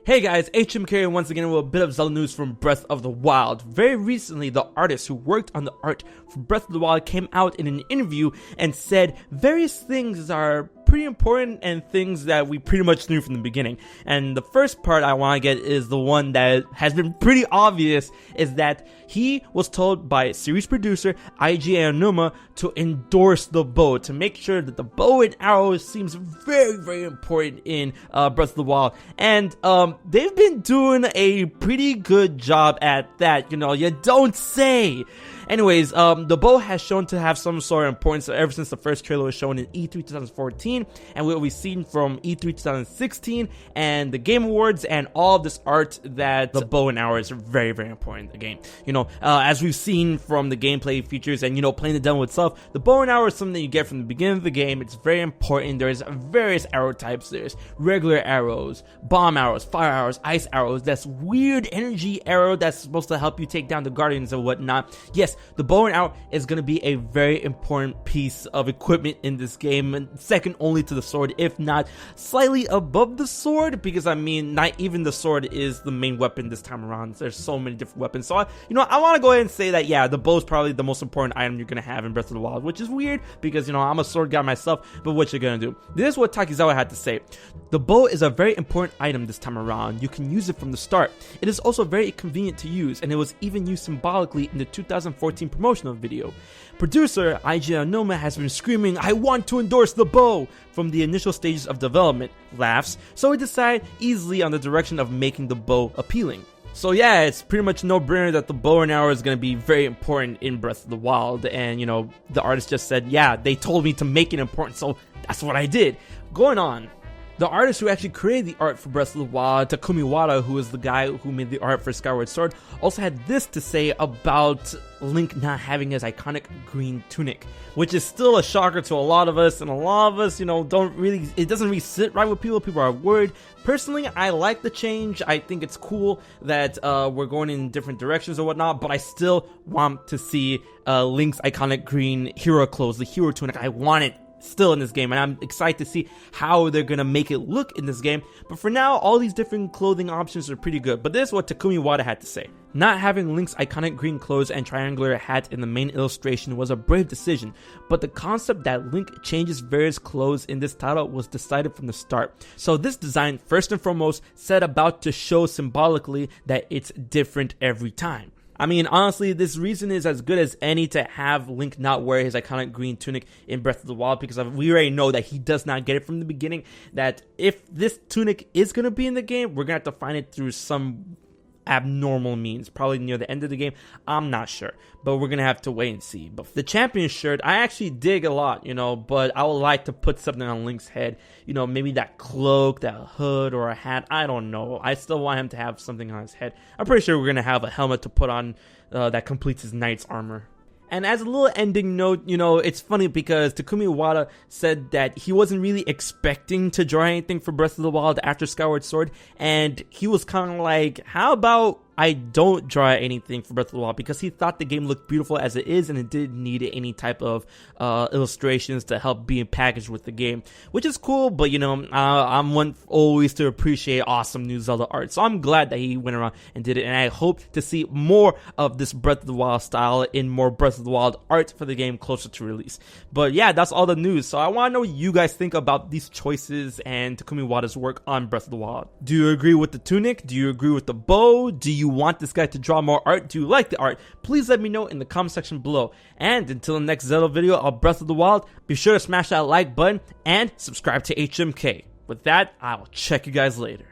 Hey guys, HMK once again with a bit of Zelda news from Breath of the Wild. Very recently, the artist who worked on the art for Breath of the Wild came out in an interview and said various things are pretty important and things that we pretty much knew from the beginning. And the first part I want to get is the one that has been pretty obvious, is that he was told by series producer Eiji Aonuma to endorse the bow, to make sure that the bow and arrows seems very important in Breath of the Wild. And they've been doing a pretty good job at that, you know, you don't say. Anyways, the bow has shown to have some sort of importance ever since the first trailer was shown in E3 2014, and what we've seen from E3 2016 and the Game Awards, and all of this art that the bow and arrow is very important in the game. You know, as we've seen from the gameplay features and, you know, playing the demo itself, the bow and arrow is something that you get from the beginning of the game. It's very important. There's various arrow types. There's regular arrows, bomb arrows, fire arrows, ice arrows. That's weird energy arrow that's supposed to help you take down the guardians and whatnot. Yes, the bow and arrow is going to be a very important piece of equipment in this game, and second only to the sword, if not slightly above the sword, because I mean, not even the sword is the main weapon this time around. There's so many different weapons. So, I want to go ahead and say that, yeah, the bow is probably the most important item you're going to have in Breath of the Wild, which is weird because, I'm a sword guy myself, but what you're going to do. This is what Takizawa had to say. The bow is a very important item this time around. You can use it from the start. It is also very convenient to use, and it was even used symbolically in the 2014 promotional video. Producer Eiji Aonuma has been screaming, "I want to endorse the bow" from the initial stages of development, laughs, so he decided easily on the direction of making the bow appealing. So yeah, it's pretty much no-brainer that the bow and arrow is going to be very important in Breath of the Wild, and the artist just said, yeah, they told me to make it important, so that's what I did. Going on. The artist who actually created the art for Breath of the Wild, Takumi Wada, who is the guy who made the art for Skyward Sword, also had this to say about Link not having his iconic green tunic, which is still a shocker to a lot of us, and a lot of us, it doesn't really sit right with people. People are worried. Personally, I like the change. I think it's cool that we're going in different directions or whatnot, but I still want to see Link's iconic green hero clothes, the hero tunic. I want it still in this game, and I'm excited to see how they're gonna make it look in this game. But for now, all these different clothing options are pretty good. But this is what Takumi Wada had to say. Not having Link's iconic green clothes and triangular hat in the main illustration was a brave decision, but the concept that Link changes various clothes in this title was decided from the start. So this design, first and foremost, set about to show symbolically that it's different every time. I mean, honestly, this reason is as good as any to have Link not wear his iconic green tunic in Breath of the Wild, because we already know that he does not get it from the beginning, that if this tunic is going to be in the game, we're going to have to find it through some abnormal means, probably near the end of the game. I'm not sure, but we're gonna have to wait and see. But the champion shirt, I actually dig a lot, but I would like to put something on Link's head, maybe that cloak, that hood, or a hat. I don't know. I still want him to have something on his head. I'm pretty sure we're gonna have a helmet to put on that completes his knight's armor. And as a little ending note, it's funny because Takumi Wada said that he wasn't really expecting to draw anything for Breath of the Wild after Skyward Sword, and he was kind of like, how about I don't draw anything for Breath of the Wild, because he thought the game looked beautiful as it is, and it didn't need any type of illustrations to help being packaged with the game, which is cool. But I'm one always to appreciate awesome new Zelda art, so I'm glad that he went around and did it, and I hope to see more of this Breath of the Wild style in more Breath of the Wild art for the game closer to release. But yeah, that's all the news. So I want to know what you guys think about these choices and Takumi Wada's work on Breath of the Wild. Do you agree with the tunic? Do you agree with the bow? Do you want this guy to draw more art? Do you like the art? Please let me know in the comment section below. And until the next Zelda video of Breath of the Wild, be sure to smash that like button and subscribe to HMK. With that, I'll check you guys later.